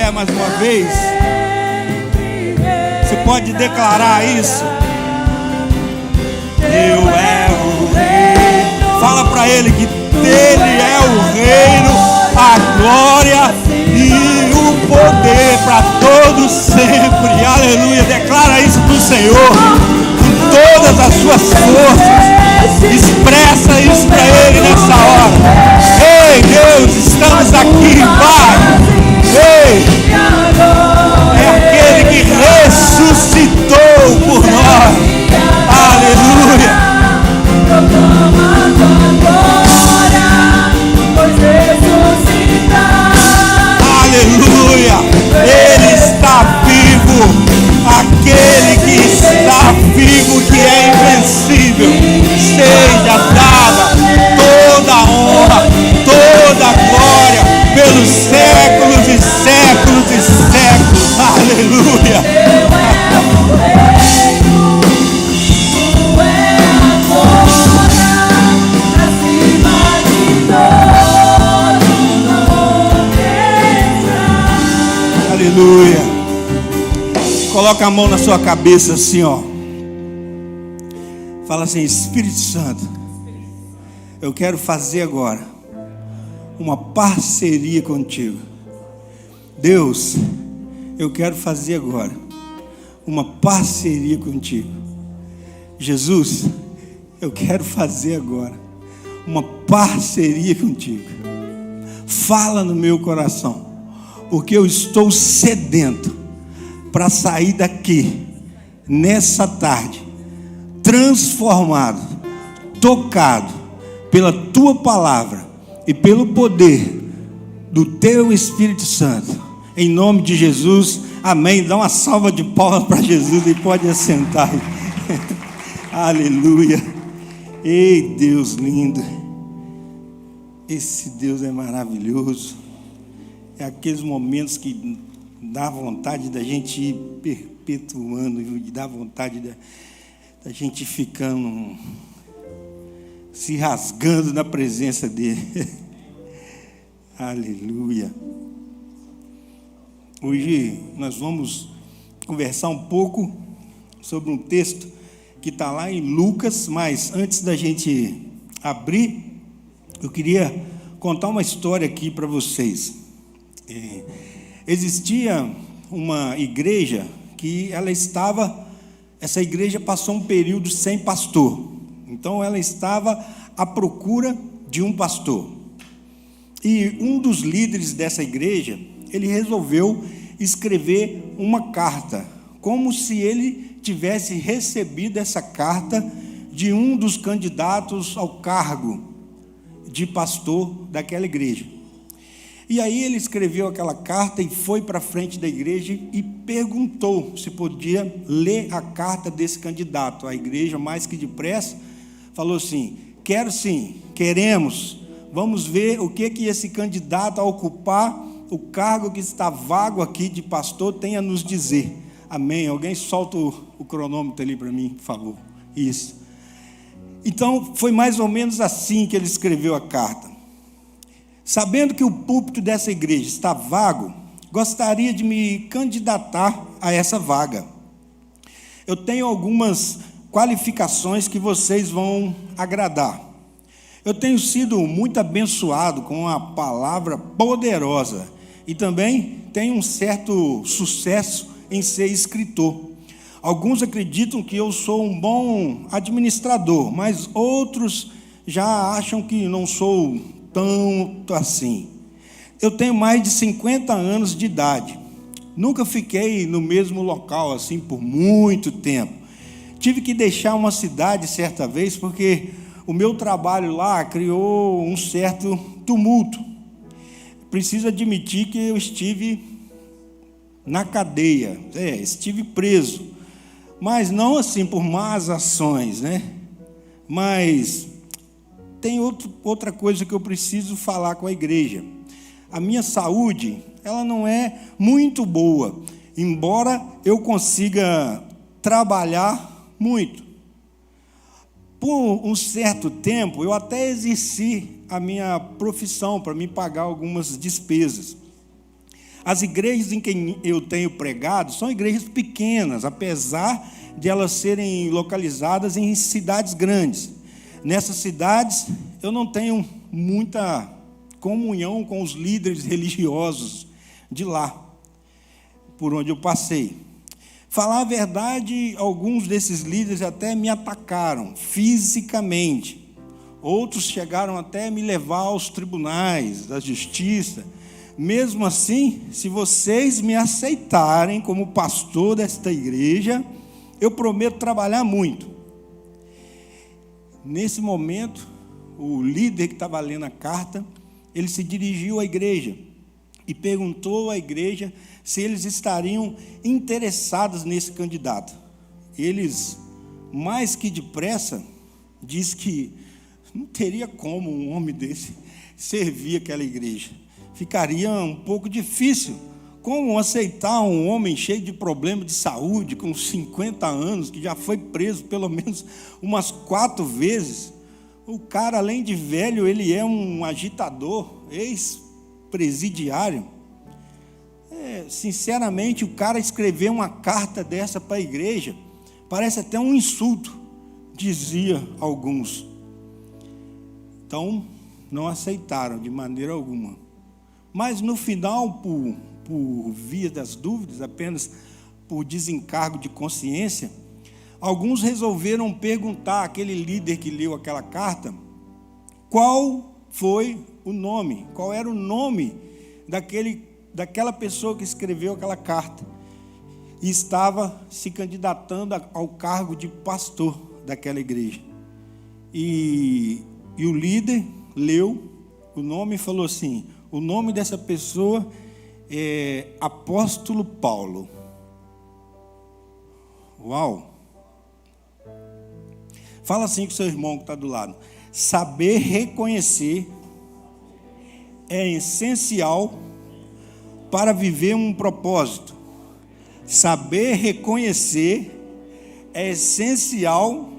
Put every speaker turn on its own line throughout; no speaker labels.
pé mais uma vez? Você pode declarar isso? Eu é o rei. Fala para ele que dele é o reino, a glória e o poder para todos sempre. Aleluia. Declara isso para o Senhor com todas as suas forças. Expressa isso para ele nessa hora. Ei, Deus, estamos aqui, Pai. Ei, é aquele que ressuscitou por nós. Aleluia. Aleluia. Ele está vivo. Aquele que está vivo, que é invencível. Seja dada toda a honra, toda a glória pelos séculos e séculos e séculos. Aleluia. Aleluia. Coloca a mão na sua cabeça assim, ó. Fala assim: Espírito Santo, eu quero fazer agora uma parceria contigo. Deus, eu quero fazer agora uma parceria contigo. Jesus, eu quero fazer agora uma parceria contigo. Fala no meu coração, porque eu estou sedento para sair daqui nessa tarde transformado, tocado pela tua palavra e pelo poder do teu Espírito Santo. Em nome de Jesus, amém. Dá uma salva de palmas para Jesus e pode assentar. Aleluia. Ei, Deus lindo. Esse Deus é maravilhoso. É aqueles momentos que dá vontade da gente ir perpetuando, e dá vontade da gente ficando, se rasgando na presença dele. Aleluia. Hoje nós vamos conversar um pouco sobre um texto que está lá em Lucas, mas antes da gente abrir, eu queria contar uma história aqui para vocês. Existia uma igreja que essa igreja passou um período sem pastor. Então ela estava à procura de um pastor. E um dos líderes dessa igreja, ele resolveu escrever uma carta, como se ele tivesse recebido essa carta de um dos candidatos ao cargo de pastor daquela igreja. E aí ele escreveu aquela carta e foi para frente da igreja e perguntou se podia ler a carta desse candidato. A igreja, mais que depressa, falou assim: quero sim, queremos, vamos ver o que esse candidato a ocupar o cargo que está vago aqui de pastor tem a nos dizer. Amém? Alguém solta o cronômetro ali para mim, por favor. Isso. Então, foi mais ou menos assim que ele escreveu a carta. Sabendo que o púlpito dessa igreja está vago, gostaria de me candidatar a essa vaga. Eu tenho algumas qualificações que vocês vão agradar. Eu tenho sido muito abençoado com uma palavra poderosa e também tenho um certo sucesso em ser escritor. Alguns acreditam que eu sou um bom administrador, mas outros já acham que não sou tanto assim. Eu tenho mais de 50 anos de idade. Nunca fiquei no mesmo local assim por muito tempo. Tive que deixar uma cidade certa vez porque o meu trabalho lá criou um certo tumulto. Preciso admitir que eu estive na cadeia, estive preso, mas não assim por más ações, né? Mas tem outra coisa que eu preciso falar com a igreja. A minha saúde, ela não é muito boa, embora eu consiga trabalhar muito. Por um certo tempo, eu até exerci a minha profissão para me pagar algumas despesas. As igrejas em que eu tenho pregado são igrejas pequenas, apesar de elas serem localizadas em cidades grandes. Nessas cidades, eu não tenho muita comunhão com os líderes religiosos de lá, por onde eu passei. Falar a verdade, alguns desses líderes até me atacaram fisicamente. Outros chegaram até a me levar aos tribunais da justiça. Mesmo assim, se vocês me aceitarem como pastor desta igreja, eu prometo trabalhar muito. Nesse momento, o líder que estava lendo a carta, ele se dirigiu à igreja e perguntou à igreja se eles estariam interessados nesse candidato. Eles, mais que depressa, diz que não teria como um homem desse servir aquela igreja. Ficaria um pouco difícil. Como aceitar um homem cheio de problemas de saúde, com 50 anos, que já foi preso pelo menos umas 4 vezes? O cara, além de velho, ele é um agitador, ex-presidiário. Sinceramente, o cara escrever uma carta dessa para a igreja, parece até um insulto, dizia alguns. Então, não aceitaram de maneira alguma. Mas no final, por via das dúvidas, apenas por desencargo de consciência, alguns resolveram perguntar àquele líder que leu aquela carta qual foi o nome, qual era o nome daquela pessoa que escreveu aquela carta e estava se candidatando ao cargo de pastor daquela igreja. E o líder leu o nome e falou assim: o nome dessa pessoa é Apóstolo Paulo. Uau! Fala assim com o seu irmão que está do lado: saber reconhecer é essencial para viver um propósito. Saber reconhecer é essencial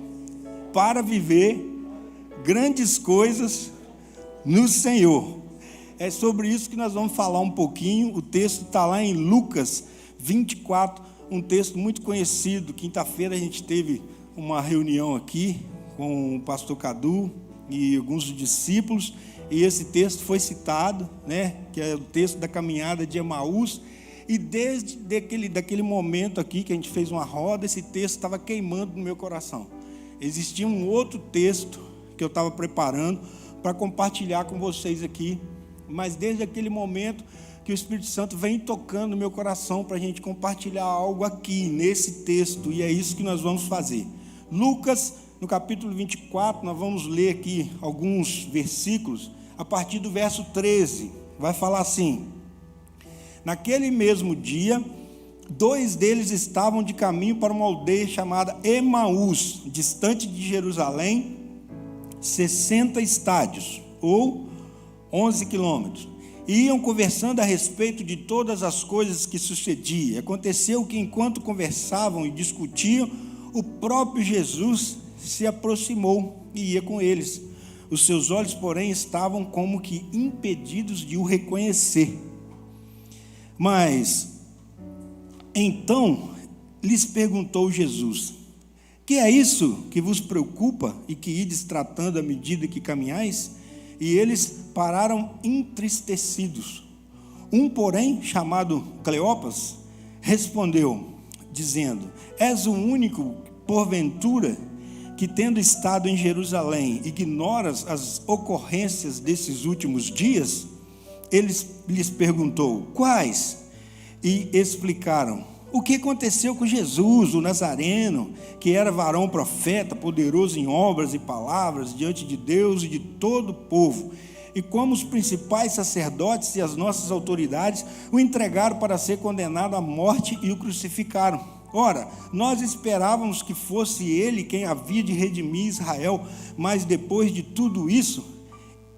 para viver grandes coisas no Senhor. É sobre isso que nós vamos falar um pouquinho. O texto está lá em Lucas 24, um texto muito conhecido. Quinta-feira a gente teve uma reunião aqui com o pastor Cadu e alguns discípulos, e esse texto foi citado, né, que é o texto da caminhada de Emaús. E desde daquele momento aqui que a gente fez uma roda, esse texto estava queimando no meu coração. Existia um outro texto que eu estava preparando para compartilhar com vocês aqui, mas desde aquele momento que o Espírito Santo vem tocando no meu coração para a gente compartilhar algo aqui, nesse texto, e é isso que nós vamos fazer. Lucas, no capítulo 24, nós vamos ler aqui alguns versículos, a partir do verso 13, vai falar assim: naquele mesmo dia, 2 deles estavam de caminho para uma aldeia chamada Emaús, distante de Jerusalém, 60 estádios, ou 11 quilômetros. E iam conversando a respeito de todas as coisas que sucediam. Aconteceu que, enquanto conversavam e discutiam, o próprio Jesus se aproximou e ia com eles. Os seus olhos, porém, estavam como que impedidos de o reconhecer. Mas, então, lhes perguntou Jesus: que é isso que vos preocupa e que ides tratando à medida que caminhais? E eles pararam entristecidos. Um, porém, chamado Cleopas, respondeu, dizendo: és o único, porventura, que, tendo estado em Jerusalém, ignoras as ocorrências desses últimos dias? Ele lhes perguntou: quais? E explicaram o que aconteceu com Jesus, o Nazareno, que era varão profeta, poderoso em obras e palavras diante de Deus e de todo o povo, e como os principais sacerdotes e as nossas autoridades o entregaram para ser condenado à morte e o crucificaram. Ora, nós esperávamos que fosse ele quem havia de redimir Israel, mas depois de tudo isso,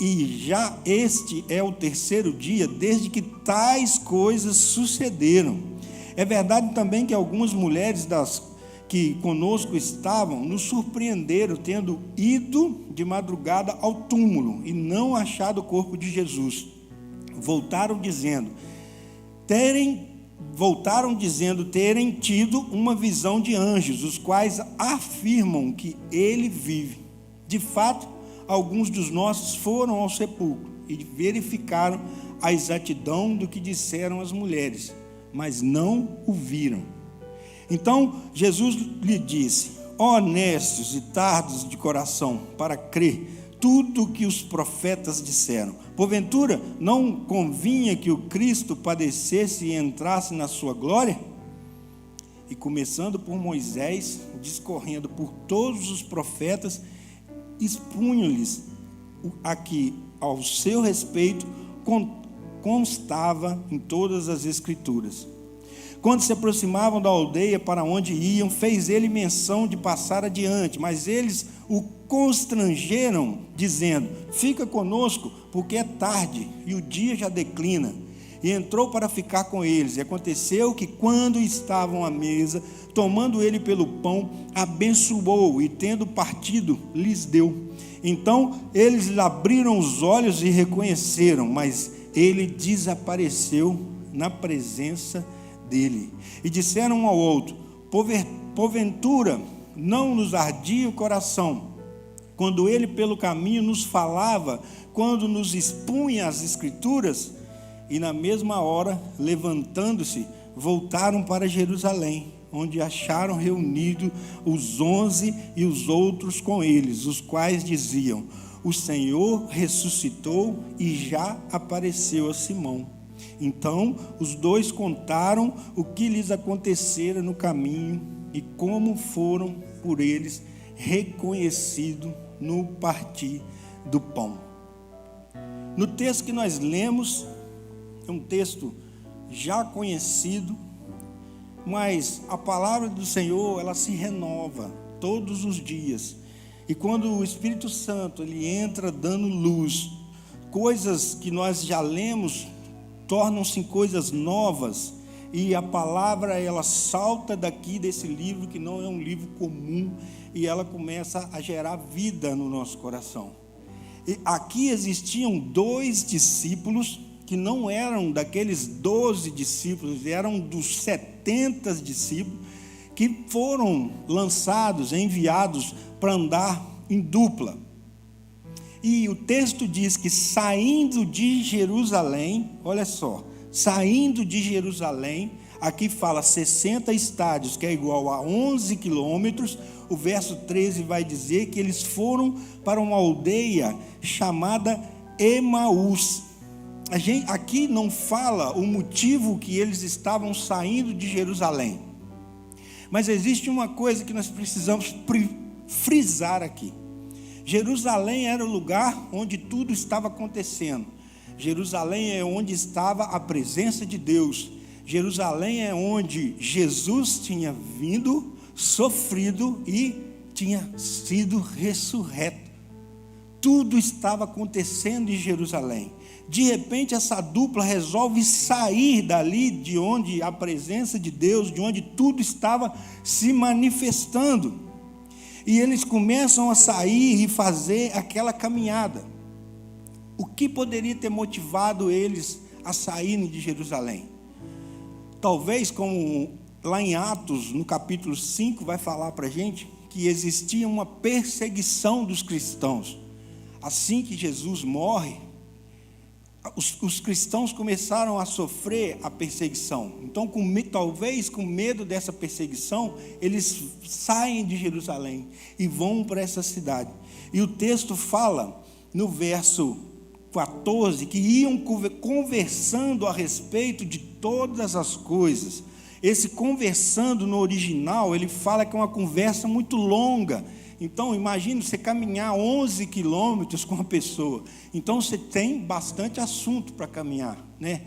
e já este é o 3º dia desde que tais coisas sucederam. É verdade também que algumas mulheres que conosco estavam nos surpreenderam, tendo ido de madrugada ao túmulo e não achado o corpo de Jesus. Voltaram dizendo: voltaram dizendo terem tido uma visão de anjos, os quais afirmam que ele vive. De fato, alguns dos nossos foram ao sepulcro e verificaram a exatidão do que disseram as mulheres, mas não o viram. Então Jesus lhe disse: honestos e tardos de coração para crer tudo o que os profetas disseram. Porventura, não convinha que o Cristo padecesse e entrasse na sua glória? E começando por Moisés, discorrendo por todos os profetas, expunham-lhes aqui ao seu respeito, constava em todas as Escrituras. Quando se aproximavam da aldeia para onde iam, fez ele menção de passar adiante, mas eles o constrangeram, dizendo: fica conosco, porque é tarde e o dia já declina. E entrou para ficar com eles. E aconteceu que, quando estavam à mesa, tomando ele pelo pão, abençoou, e tendo partido, lhes deu. Então eles lhe abriram os olhos e reconheceram, mas ele desapareceu na presença dele. E disseram um ao outro: porventura não nos ardia o coração quando ele pelo caminho nos falava, quando nos expunha as Escrituras? E na mesma hora, levantando-se, voltaram para Jerusalém, onde acharam reunidos os 11 e os outros com eles, os quais diziam: o Senhor ressuscitou e já apareceu a Simão. Então os dois contaram o que lhes acontecera no caminho e como foram por eles reconhecidos no partir do pão. No texto que nós lemos, é um texto já conhecido, mas a palavra do Senhor, ela se renova todos os dias. E quando o Espírito Santo ele entra dando luz, coisas que nós já lemos tornam-se coisas novas, e a palavra ela salta daqui desse livro, que não é um livro comum, e ela começa a gerar vida no nosso coração. E aqui existiam 2 discípulos que não eram daqueles 12 discípulos, eram dos 70 discípulos que foram lançados, enviados para andar em dupla. E o texto diz que saindo de Jerusalém, olha só, saindo de Jerusalém, aqui fala 60 estádios, que é igual a 11 quilômetros, o verso 13 vai dizer que eles foram para uma aldeia chamada Emaús. Aqui não fala o motivo que eles estavam saindo de Jerusalém, mas existe uma coisa que nós precisamos frisar aqui. Jerusalém era o lugar onde tudo estava acontecendo. Jerusalém é onde estava a presença de Deus. Jerusalém é onde Jesus tinha vindo, sofrido e tinha sido ressurreto. Tudo estava acontecendo em Jerusalém. De repente essa dupla resolve sair dali, de onde a presença de Deus, de onde tudo estava se manifestando. E eles começam a sair e fazer aquela caminhada. O que poderia ter motivado eles a saírem de Jerusalém? Talvez, como lá em Atos, no capítulo 5, vai falar para a gente, que existia uma perseguição dos cristãos. Assim que Jesus morre, os cristãos começaram a sofrer a perseguição. Então, talvez com medo dessa perseguição, eles saem de Jerusalém e vão para essa cidade. E o texto fala, no verso 14, que iam conversando a respeito de todas as coisas. Esse conversando no original, ele fala que é uma conversa muito longa. Então, imagine você caminhar 11 quilômetros com uma pessoa. Então, você tem bastante assunto para caminhar, né?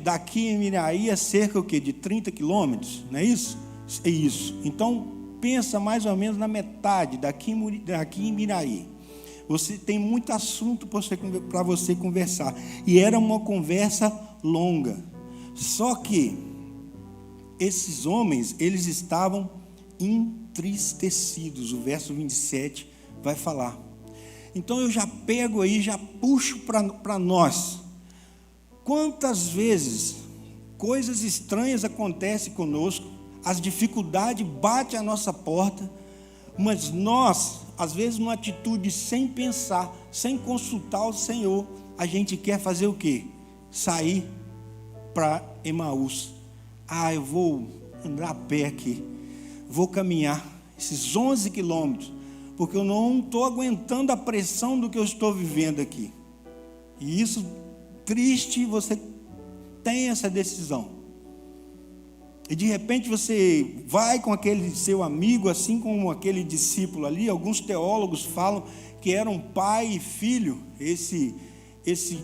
Daqui em Miraí é cerca o quê? De 30 quilômetros, não é isso? É isso. Então, pensa mais ou menos na metade daqui em Miraí. Você tem muito assunto para você conversar. E era uma conversa longa. Só que esses homens, eles estavam entristecidos. O verso 27 vai falar. Então eu já pego aí, já puxo para nós. Quantas vezes coisas estranhas acontecem conosco, as dificuldades batem à nossa porta, mas nós, às vezes, numa atitude sem pensar, sem consultar o Senhor, a gente quer fazer o quê? Sair para Emaús. Eu vou andar a pé aqui, vou caminhar esses 11 quilômetros, porque eu não estou aguentando a pressão do que eu estou vivendo aqui. E isso, triste, você tem essa decisão. E de repente você vai com aquele seu amigo, assim como aquele discípulo ali. Alguns teólogos falam que eram pai e filho. Esse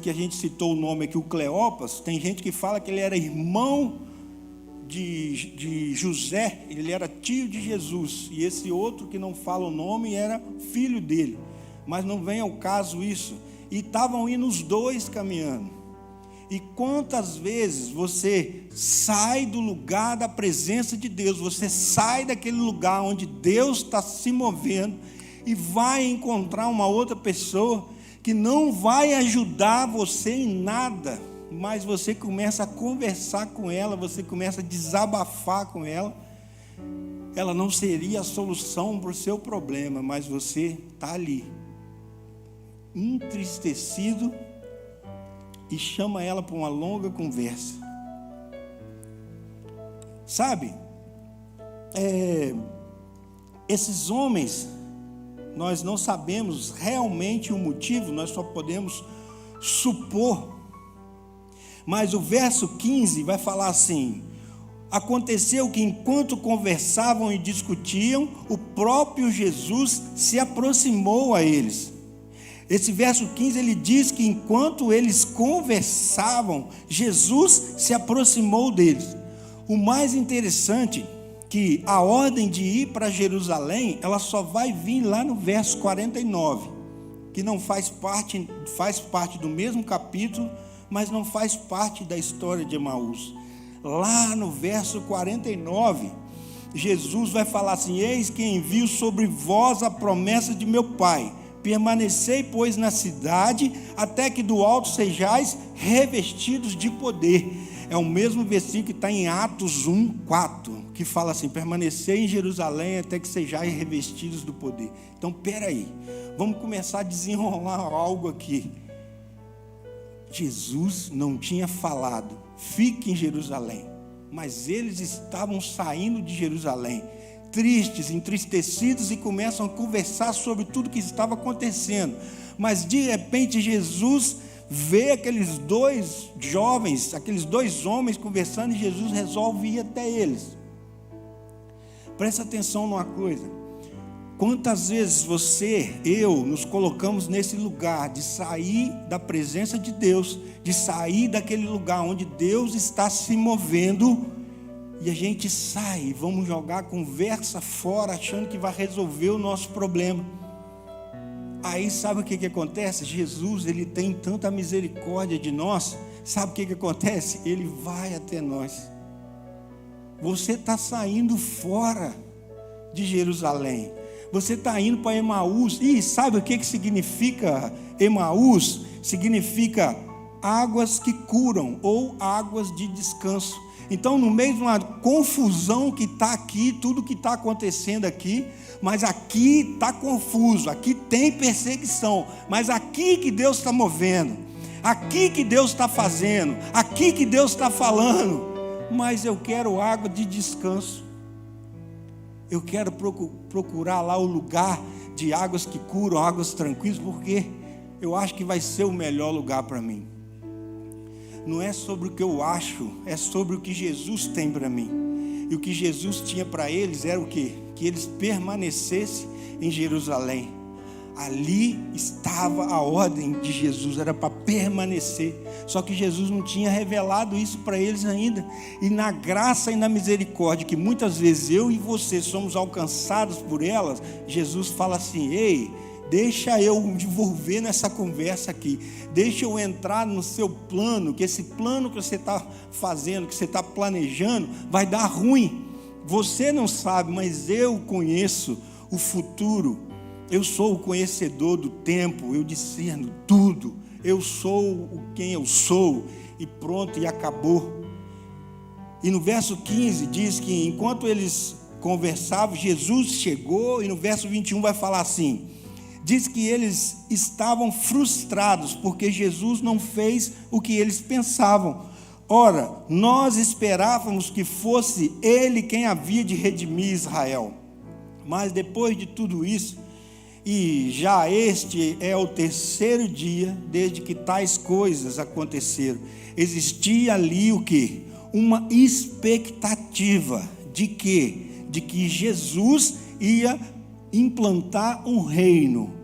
que a gente citou o nome aqui, o Cleopas, tem gente que fala que ele era irmão de José, ele era tio de Jesus. E esse outro que não fala o nome era filho dele. Mas não vem ao caso isso. E estavam indo os dois caminhando. E quantas vezes você sai do lugar da presença de Deus, você sai daquele lugar onde Deus está se movendo e vai encontrar uma outra pessoa que não vai ajudar você em nada, mas você começa a conversar com ela, você começa a desabafar com ela. Ela não seria a solução para o seu problema, mas você está ali, entristecido, e chama ela para uma longa conversa. Sabe, esses homens, nós não sabemos realmente o motivo, nós só podemos supor. Mas o verso 15 vai falar assim: aconteceu que enquanto conversavam e discutiam, o próprio Jesus se aproximou a eles. Esse verso 15, ele diz que enquanto eles conversavam, Jesus se aproximou deles. O mais interessante que a ordem de ir para Jerusalém, ela só vai vir lá no verso 49, que não faz parte do mesmo capítulo, mas não faz parte da história de Emaús. Lá no verso 49, Jesus vai falar assim: eis que envio sobre vós a promessa de meu Pai. Permanecei, pois, na cidade, até que do alto sejais revestidos de poder. É o mesmo versículo que está em Atos 1:4, que fala assim: permanecei em Jerusalém, até que sejais revestidos do poder. Então, peraí, vamos começar a desenrolar algo aqui. Jesus não tinha falado, fique em Jerusalém, mas eles estavam saindo de Jerusalém, tristes, entristecidos, e começam a conversar sobre tudo que estava acontecendo. Mas de repente Jesus vê aqueles dois jovens, aqueles dois homens conversando, e Jesus resolve ir até eles. Presta atenção numa coisa: quantas vezes eu nos colocamos nesse lugar de sair da presença de Deus, de sair daquele lugar onde Deus está se movendo, e a gente sai, vamos jogar a conversa fora, achando que vai resolver o nosso problema. Aí sabe o que acontece? Jesus, ele tem tanta misericórdia de nós. Sabe o que acontece? Ele vai até nós. Você está saindo fora de Jerusalém, você está indo para Emaús. E sabe o que significa Emaús? Significa águas que curam, ou águas de descanso. Então, no meio de uma confusão que está aqui, tudo que está acontecendo aqui, mas aqui está confuso, aqui tem perseguição, mas aqui que Deus está movendo, aqui que Deus está fazendo, aqui que Deus está falando. Mas eu quero água de descanso, eu quero procurar lá o lugar de águas que curam, águas tranquilas, porque eu acho que vai ser o melhor lugar para mim. Não é sobre o que eu acho, é sobre o que Jesus tem para mim. E o que Jesus tinha para eles era o quê? Que eles permanecessem em Jerusalém. Ali estava a ordem de Jesus, era para permanecer. Só que Jesus não tinha revelado isso para eles ainda. E na graça e na misericórdia, que muitas vezes eu e você somos alcançados por elas, Jesus fala assim: ei, deixa eu me envolver nessa conversa aqui, deixa eu entrar no seu plano, que esse plano que você está fazendo, que você está planejando, vai dar ruim. Você não sabe, mas eu conheço o futuro, eu sou o conhecedor do tempo, eu discerno tudo, eu sou quem eu sou, e pronto, e acabou. E no verso 15 diz que enquanto eles conversavam, Jesus chegou, e no verso 21 vai falar assim, diz que eles estavam frustrados, porque Jesus não fez o que eles pensavam. Ora, nós esperávamos que fosse Ele quem havia de redimir Israel. Mas depois de tudo isso, e já este é o terceiro dia desde que tais coisas aconteceram, existia ali o quê? Uma expectativa de quê? De que Jesus ia implantar um reino.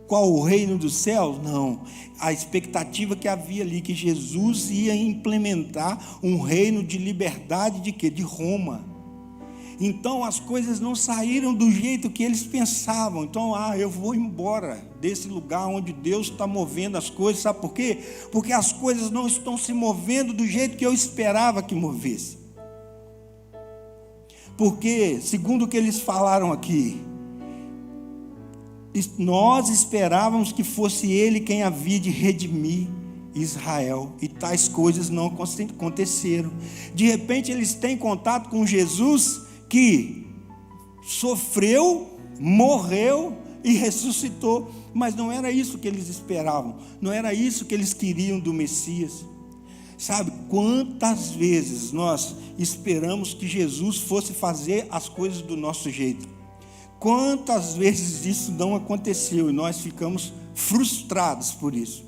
Qual o reino dos céus? Não. A expectativa que havia ali, que Jesus ia implementar um reino de liberdade de quê? De Roma. Então as coisas não saíram do jeito que eles pensavam. Então, eu vou embora desse lugar onde Deus está movendo as coisas. Sabe por quê? Porque as coisas não estão se movendo do jeito que eu esperava que movesse. Porque, segundo o que eles falaram aqui, nós esperávamos que fosse Ele quem havia de redimir Israel, e tais coisas não aconteceram. De repente eles têm contato com Jesus, que sofreu, morreu e ressuscitou, mas não era isso que eles esperavam, não era isso que eles queriam do Messias. Sabe, quantas vezes nós esperamos que Jesus fosse fazer as coisas do nosso jeito? Quantas vezes isso não aconteceu e nós ficamos frustrados por isso?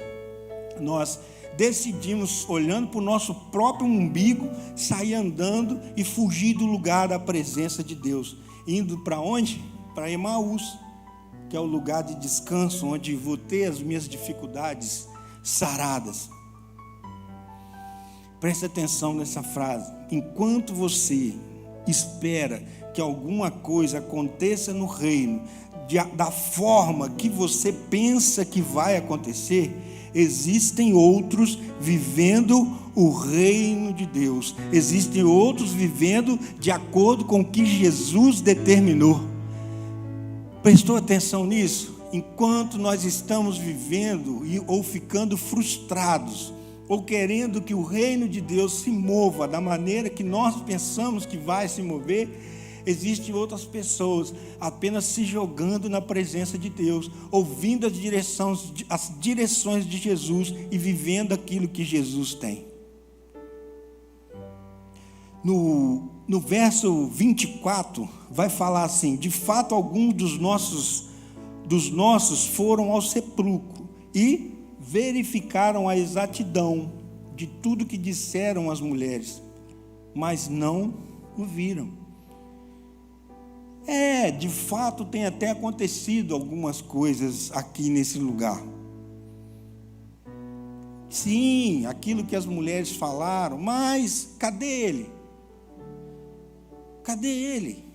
Nós decidimos, olhando para o nosso próprio umbigo, sair andando e fugir do lugar da presença de Deus. Indo para onde? Para Emaús, que é o lugar de descanso, onde vou ter as minhas dificuldades saradas. Preste atenção nessa frase. Enquanto você espera que alguma coisa aconteça no reino da forma que você pensa que vai acontecer, existem outros vivendo o reino de Deus. Existem outros vivendo de acordo com o que Jesus determinou. Prestou atenção nisso? Enquanto nós estamos vivendo ou ficando frustrados, ou querendo que o reino de Deus se mova da maneira que nós pensamos que vai se mover, existem outras pessoas apenas se jogando na presença de Deus, ouvindo as direções de Jesus e vivendo aquilo que Jesus tem. No verso 24 vai falar assim: de fato alguns dos nossos foram ao sepulcro e verificaram a exatidão de tudo que disseram as mulheres, mas não o viram. De fato tem até acontecido algumas coisas aqui nesse lugar. Sim, aquilo que as mulheres falaram, mas cadê ele? Cadê ele?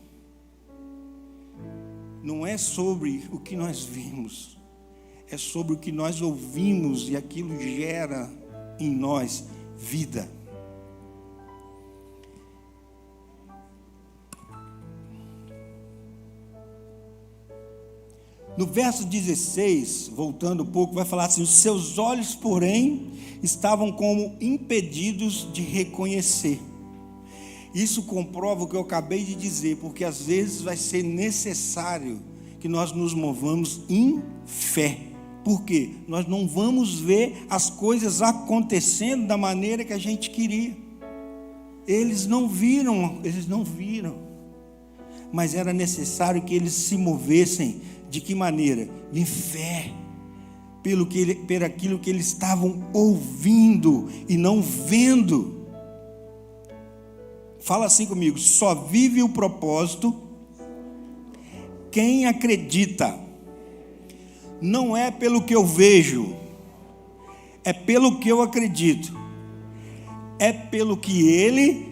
Não é sobre o que nós vimos, é sobre o que nós ouvimos, e aquilo gera em nós vida. No verso 16, voltando um pouco, vai falar assim: os seus olhos, porém, estavam como impedidos de reconhecer. Isso comprova o que eu acabei de dizer, porque às vezes vai ser necessário que nós nos movamos em fé. Por quê? Nós não vamos ver as coisas acontecendo da maneira que a gente queria. Eles não viram, mas era necessário que eles se movessem. De que maneira? Em fé, pelo aquilo que eles estavam ouvindo e não vendo. Fala assim comigo: só vive o propósito quem acredita. Não é pelo que eu vejo, é pelo que eu acredito, é pelo que Ele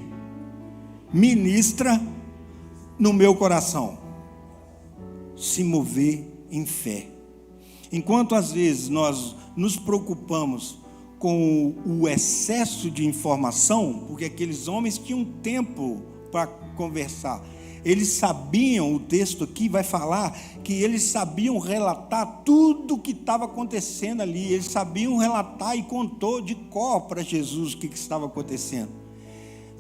ministra no meu coração. Se mover em fé. Enquanto às vezes nós nos preocupamos com o excesso de informação, porque aqueles homens tinham tempo para conversar, eles sabiam, o texto aqui vai falar que eles sabiam relatar tudo o que estava acontecendo ali, eles sabiam relatar e contou de cor para Jesus o que estava acontecendo.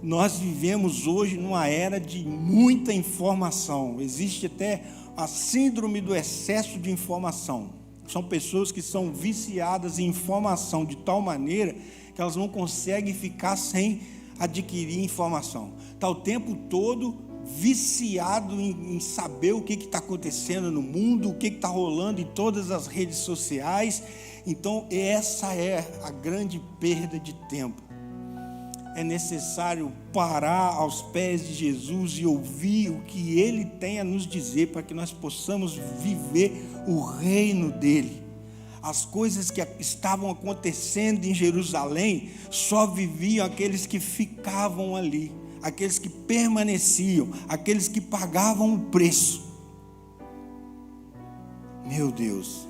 Nós vivemos hoje numa era de muita informação. Existe até a síndrome do excesso de informação. São pessoas que são viciadas em informação de tal maneira que elas não conseguem ficar sem adquirir informação. Está o tempo todo viciado em saber o que está acontecendo no mundo, o que está rolando em todas as redes sociais. Então, essa é a grande perda de tempo. É necessário parar aos pés de Jesus e ouvir o que Ele tem a nos dizer, para que nós possamos viver o reino dEle. As coisas que estavam acontecendo em Jerusalém, só viviam aqueles que ficavam ali, aqueles que permaneciam, aqueles que pagavam o preço. Meu Deus!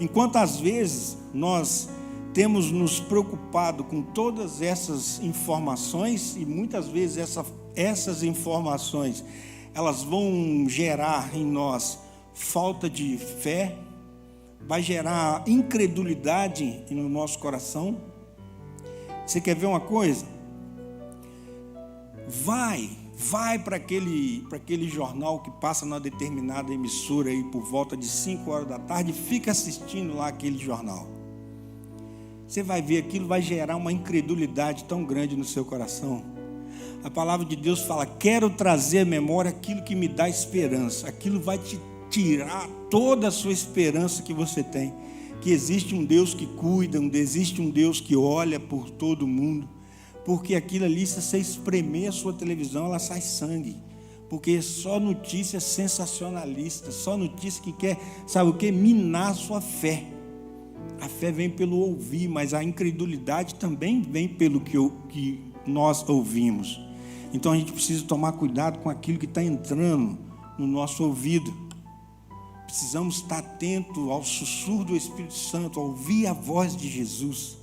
Enquanto às vezes nós temos nos preocupado com todas essas informações, e muitas vezes essas informações, elas vão gerar em nós falta de fé, vai gerar incredulidade no nosso coração. Você quer ver uma coisa? Vai para aquele jornal que passa numa determinada emissora aí por volta de 5 horas da tarde, e fica assistindo lá aquele jornal. Você vai ver, aquilo vai gerar uma incredulidade tão grande no seu coração. A palavra de Deus fala: quero trazer à memória aquilo que me dá esperança. Aquilo vai te tirar toda a sua esperança que você tem, que existe um Deus que cuida, existe um Deus que olha por todo mundo. Porque aquilo ali, se você espremer a sua televisão, ela sai sangue. Porque é só notícia sensacionalista, só notícia que quer, sabe o que? Minar a sua fé. A fé vem pelo ouvir, mas a incredulidade também vem pelo que nós ouvimos. Então a gente precisa tomar cuidado com aquilo que está entrando no nosso ouvido. Precisamos estar atentos ao sussurro do Espírito Santo, a ouvir a voz de Jesus.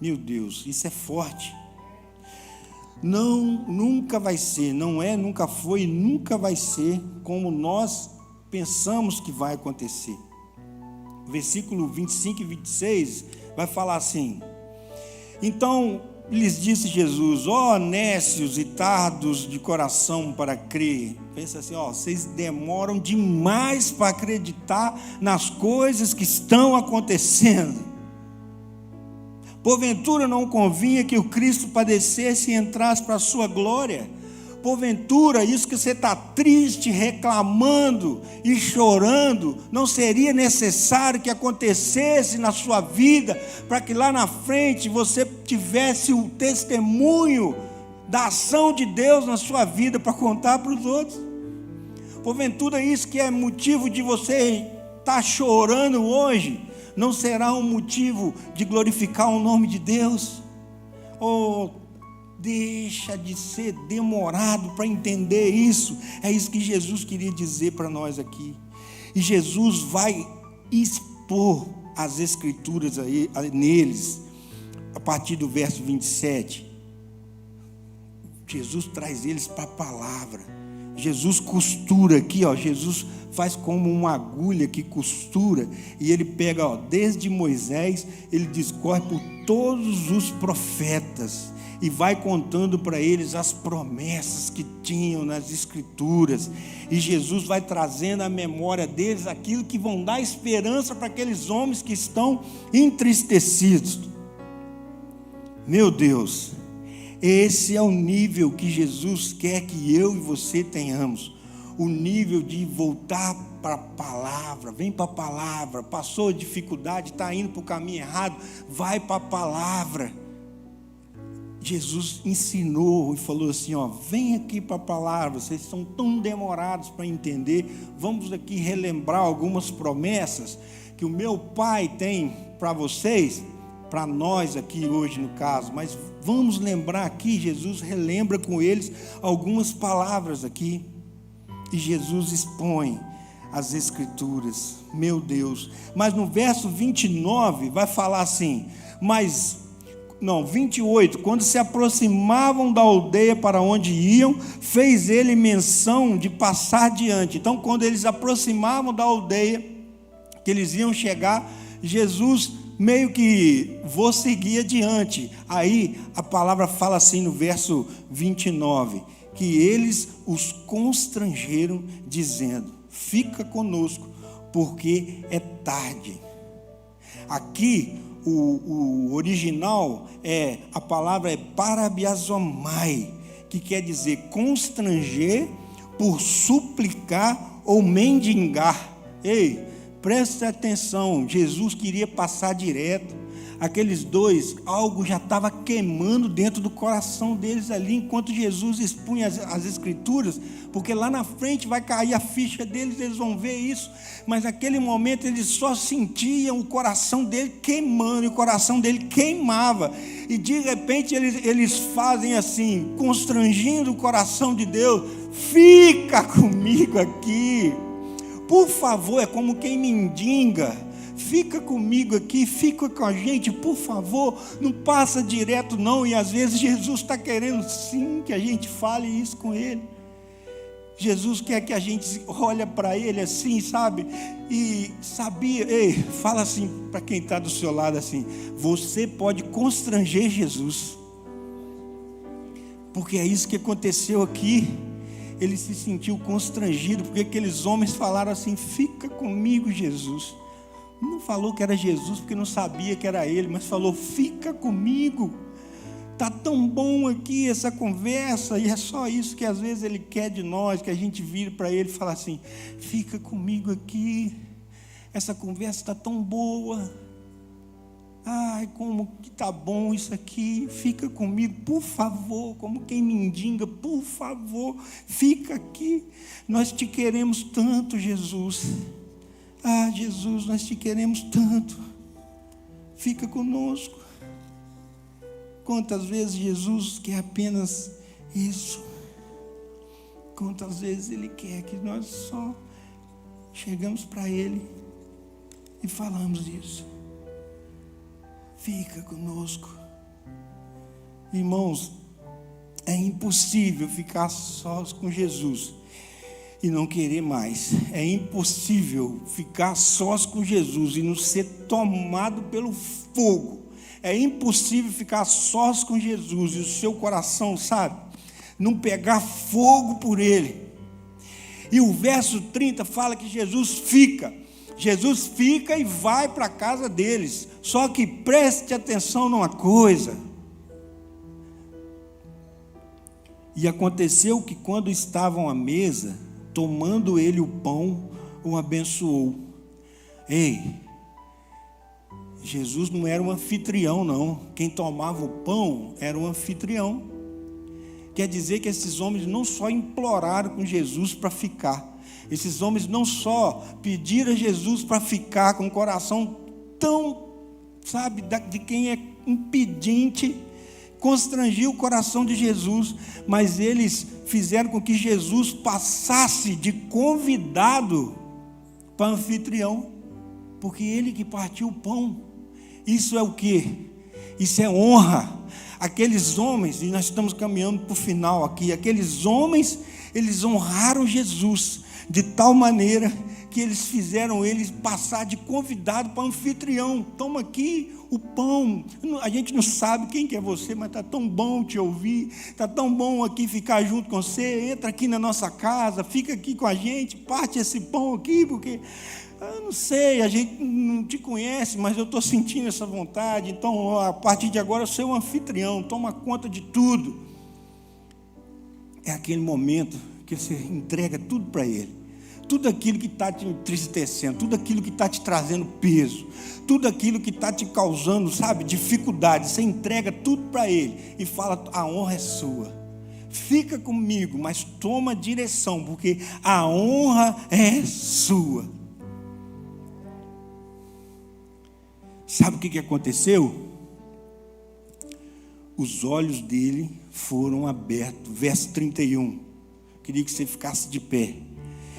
Meu Deus, isso é forte. Não, nunca vai ser, nunca foi e nunca vai ser como nós pensamos que vai acontecer. Versículo 25 e 26 vai falar assim: então lhes disse Jesus: ó nécios e tardos de coração para crer. Pensa assim, vocês demoram demais para acreditar nas coisas que estão acontecendo. Porventura não convinha que o Cristo padecesse e entrasse para a sua glória? Porventura, isso que você está triste, reclamando e chorando, não seria necessário que acontecesse na sua vida, para que lá na frente você tivesse o testemunho da ação de Deus na sua vida para contar para os outros? Porventura, isso que é motivo de você estar chorando hoje, não será um motivo de glorificar o nome de Deus? Deixa de ser demorado para entender isso. É isso que Jesus queria dizer para nós aqui. E Jesus vai expor as Escrituras aí, neles, a partir do verso 27. Jesus traz eles para a palavra. Jesus costura aqui, Jesus faz como uma agulha que costura, e ele pega, desde Moisés, ele discorre por todos os profetas, e vai contando para eles as promessas que tinham nas Escrituras, e Jesus vai trazendo à memória deles aquilo que vão dar esperança para aqueles homens que estão entristecidos. Meu Deus, esse é o nível que Jesus quer que eu e você tenhamos, o nível de voltar para a palavra. Vem para a palavra. Passou dificuldade, está indo para o caminho errado, vai para a palavra. Jesus ensinou e falou assim, vem aqui para a palavra, vocês são tão demorados para entender, vamos aqui relembrar algumas promessas que o meu Pai tem para vocês, para nós aqui hoje no caso, mas vamos lembrar aqui. Jesus relembra com eles algumas palavras aqui, e Jesus expõe as Escrituras. Meu Deus, mas no verso 29 vai falar assim, 28, quando se aproximavam da aldeia para onde iam, fez ele menção de passar diante. Então, quando eles aproximavam da aldeia, que eles iam chegar, Jesus meio que vou seguir adiante. Aí a palavra fala assim no verso 29, que eles os constrangeram, dizendo: fica conosco, porque é tarde. Aqui o original a palavra é parabiazomai, que quer dizer constranger por suplicar ou mendigar. Ei, preste atenção, Jesus queria passar direto. Aqueles dois, algo já estava queimando dentro do coração deles ali, enquanto Jesus expunha as Escrituras, porque lá na frente vai cair a ficha deles, eles vão ver isso, mas naquele momento eles só sentiam o coração dele queimando, e o coração dele queimava, e de repente eles fazem assim, constrangindo o coração de Deus: fica comigo aqui, por favor. É como quem mendiga: fica comigo aqui, fica com a gente, por favor, não passa direto não. E às vezes Jesus está querendo sim que a gente fale isso com Ele. Jesus quer que a gente olhe para Ele assim, sabe? E sabia, fala assim para quem está do seu lado assim: você pode constranger Jesus, porque é isso que aconteceu aqui. Ele se sentiu constrangido, porque aqueles homens falaram assim: fica comigo, Jesus. Não falou que era Jesus porque não sabia que era ele, mas falou: fica comigo, está tão bom aqui essa conversa. E é só isso que às vezes Ele quer de nós, que a gente vire para Ele e fale assim: fica comigo aqui, essa conversa está tão boa, ai, como que está bom isso aqui, fica comigo, por favor, como quem mendiga, por favor, fica aqui, nós te queremos tanto, Jesus. Ah, Jesus, nós te queremos tanto, fica conosco. Quantas vezes Jesus quer apenas isso? Quantas vezes Ele quer que nós só chegamos para Ele e falamos isso: fica conosco. Irmãos, é impossível ficar sós com Jesus e não querer mais. É impossível ficar sós com Jesus e não ser tomado pelo fogo. É impossível ficar sós com Jesus e o seu coração, sabe, não pegar fogo por Ele. E o verso 30 fala que Jesus fica e vai para a casa deles. Só que preste atenção numa coisa: e aconteceu que quando estavam à mesa, tomando ele o pão, o abençoou. Ei, Jesus não era um anfitrião não, quem tomava o pão era um anfitrião. Quer dizer que esses homens não só imploraram com Jesus para ficar, esses homens não só pediram a Jesus para ficar com o coração tão, sabe, de quem é impedinte, constrangiu o coração de Jesus, mas eles fizeram com que Jesus passasse de convidado para anfitrião, porque ele que partiu o pão. Isso é o quê? Isso é honra. Aqueles homens, e nós estamos caminhando para o final aqui, aqueles homens, eles honraram Jesus de tal maneira que eles fizeram ele passar de convidado para anfitrião. Toma aqui o pão. A gente não sabe quem que é você, mas está tão bom te ouvir, está tão bom aqui ficar junto com você. Entra aqui na nossa casa, fica aqui com a gente, parte esse pão aqui, porque eu não sei, a gente não te conhece, mas eu estou sentindo essa vontade. Então, a partir de agora, eu sou um anfitrião, toma conta de tudo. É aquele momento que você entrega tudo para Ele. Tudo aquilo que está te entristecendo, tudo aquilo que está te trazendo peso, tudo aquilo que está te causando, sabe, dificuldade, você entrega tudo para Ele e fala: a honra é sua, fica comigo, mas toma direção, porque a honra é sua. Sabe o que aconteceu? Os olhos dele foram abertos. Verso 31. Queria que você ficasse de pé.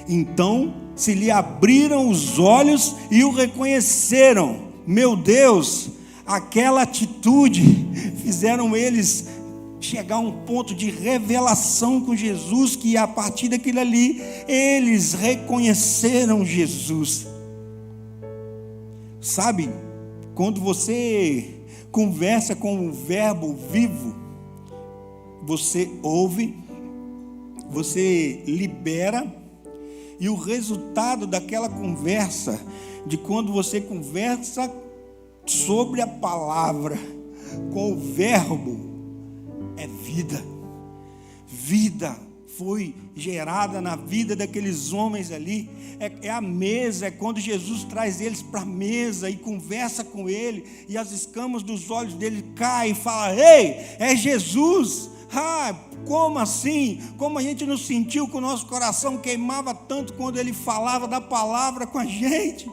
Então se lhe abriram os olhos e o reconheceram. Meu Deus, aquela atitude fizeram eles chegar a um ponto de revelação com Jesus, que a partir daquilo ali eles reconheceram Jesus. Sabe, Quando você conversa com o Verbo vivo, você ouve, você libera, e o resultado daquela conversa, de quando você conversa sobre a palavra com o Verbo, é vida. Vida foi gerada na vida daqueles homens ali. É a mesa, é quando Jesus traz eles para a mesa e conversa com ele, e as escamas dos olhos dele caem e fala: ei, é Jesus. Como assim? Como a gente não sentiu que o nosso coração queimava tanto quando ele falava da palavra com a gente?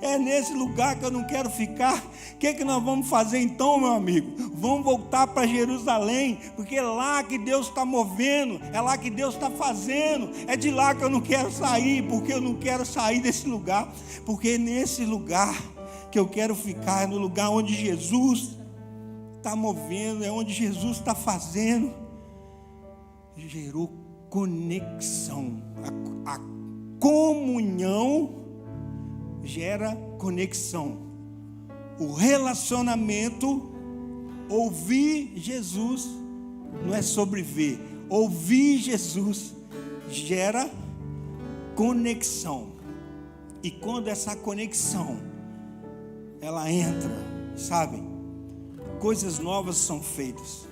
É nesse lugar que eu não quero ficar. O que nós vamos fazer então, meu amigo? Vamos voltar para Jerusalém, porque é lá que Deus está movendo, é lá que Deus está fazendo. É de lá que eu não quero sair, porque eu não quero sair desse lugar, porque é nesse lugar que eu quero ficar, é no lugar onde Jesus está movendo, é onde Jesus está fazendo. Gerou conexão. A comunhão gera conexão. O relacionamento, ouvir Jesus, não é sobre ver. Ouvir Jesus gera conexão. E quando essa conexão ela entra, sabe, coisas novas são feitas.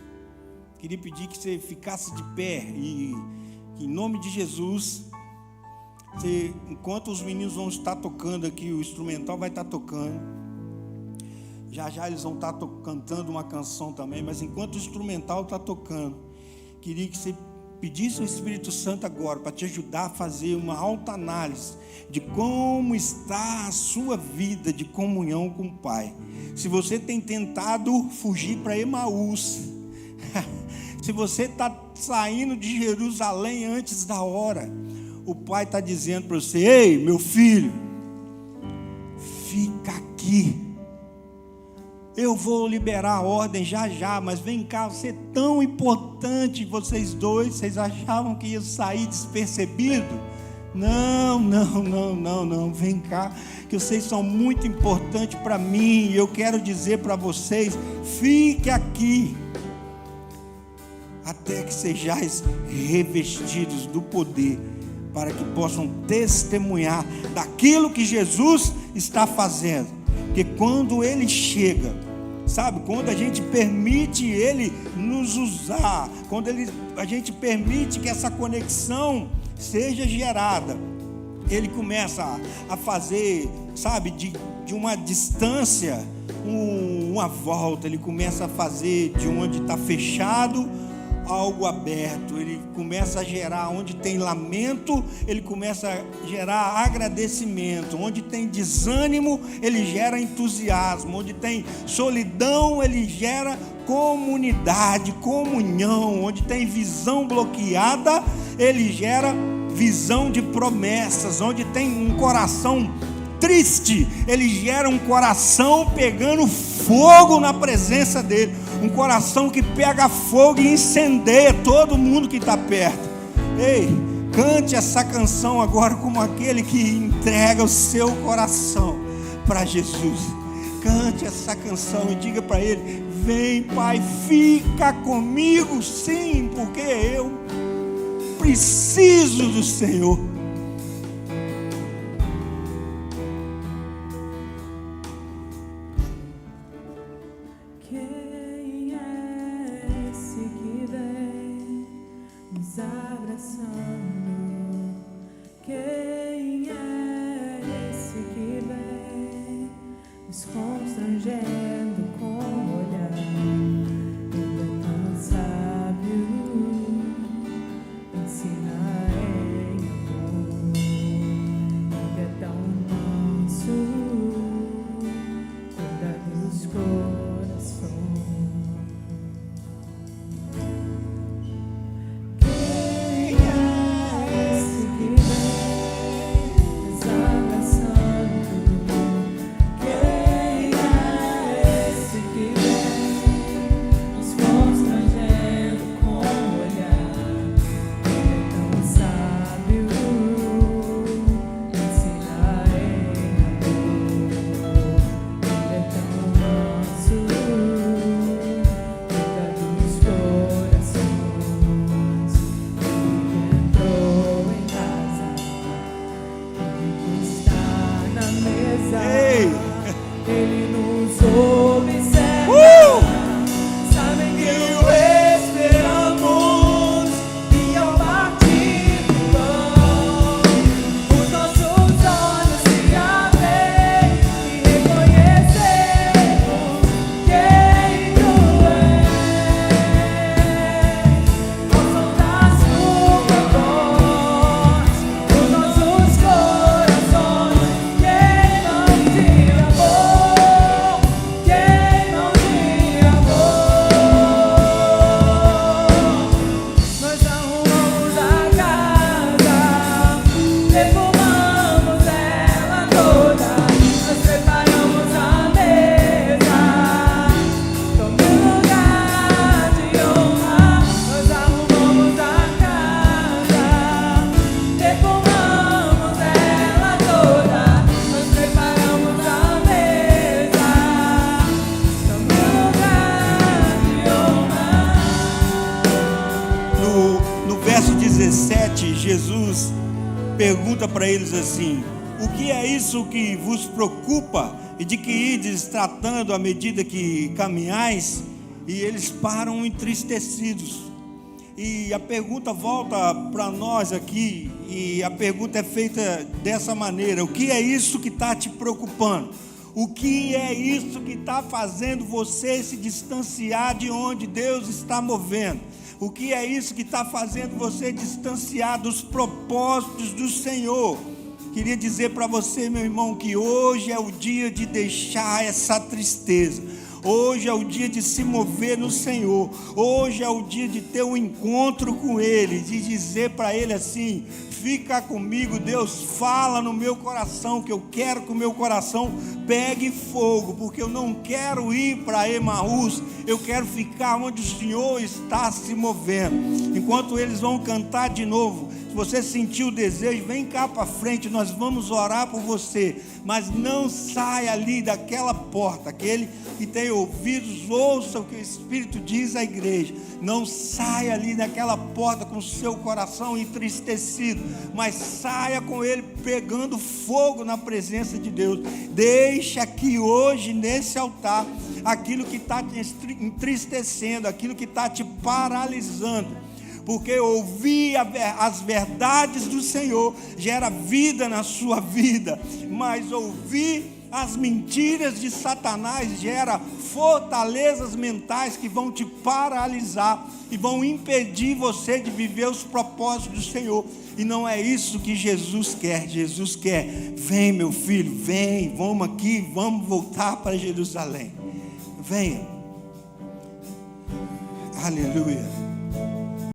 Queria pedir que você ficasse de pé e, em nome de Jesus, enquanto os meninos vão estar tocando aqui, o instrumental vai estar tocando, já eles vão estar cantando uma canção também, mas enquanto o instrumental está tocando, queria que você pedisse ao Espírito Santo agora para te ajudar a fazer uma autoanálise de como está a sua vida de comunhão com o Pai. Se você tem tentado fugir para Emaús, se você está saindo de Jerusalém antes da hora, o Pai está dizendo para você: ei, meu filho, fica aqui. Eu vou liberar a ordem já, mas vem cá, você é tão importante, vocês dois, vocês achavam que ia sair despercebido? Não, vem cá, que vocês são muito importantes para mim, e eu quero dizer para vocês: fique aqui, até que sejais revestidos do poder, para que possam testemunhar daquilo que Jesus está fazendo. Porque quando Ele chega, sabe, quando a gente permite Ele nos usar, quando a gente permite que essa conexão seja gerada, Ele começa a fazer, sabe, de uma distância, uma volta. Ele começa a fazer de onde está fechado algo aberto. Ele começa a gerar, onde tem lamento, ele começa a gerar agradecimento. Onde tem desânimo, ele gera entusiasmo. Onde tem solidão, ele gera comunidade, comunhão. Onde tem visão bloqueada, ele gera visão de promessas. Onde tem um coração triste, ele gera um coração pegando fogo na presença dele. Um coração que pega fogo e incendeia todo mundo que está perto. Ei, cante essa canção agora como aquele que entrega o seu coração para Jesus. Cante essa canção e diga para Ele: vem, Pai, fica comigo, sim, porque eu preciso do Senhor.
Corações.
pergunta para eles assim: o que é isso que vos preocupa e de que ides tratando à medida que caminhais? E eles param entristecidos. E a pergunta volta para nós aqui, e a pergunta é feita dessa maneira: o que é isso que está te preocupando? O que é isso que está fazendo você se distanciar de onde Deus está movendo? O que é isso que está fazendo você distanciar dos propósitos do Senhor? Queria dizer para você, meu irmão, que hoje é o dia de deixar essa tristeza. Hoje é o dia de se mover no Senhor. Hoje é o dia de ter um encontro com Ele, de dizer para Ele assim: fica comigo, Deus, fala no meu coração, que eu quero que o meu coração pegue fogo, porque eu não quero ir para Emaús, eu quero ficar onde o Senhor está se movendo. Enquanto eles vão cantar de novo, se você sentiu o desejo, vem cá para frente, nós vamos orar por você, mas não saia ali daquela porta. Aquele que tem ouvidos, ouça o que o Espírito diz à igreja. Não saia ali daquela porta com o seu coração entristecido, mas saia com ele pegando fogo na presença de Deus. Deixa aqui hoje nesse altar aquilo que está te entristecendo, aquilo que está te paralisando, porque ouvir as verdades do Senhor gera vida na sua vida, mas ouvir as mentiras de Satanás gera fortalezas mentais que vão te paralisar e vão impedir você de viver os propósitos do Senhor. E não é isso que Jesus quer. Jesus quer: vem, meu filho, vem, vamos aqui, vamos voltar para Jerusalém. Venha. Aleluia.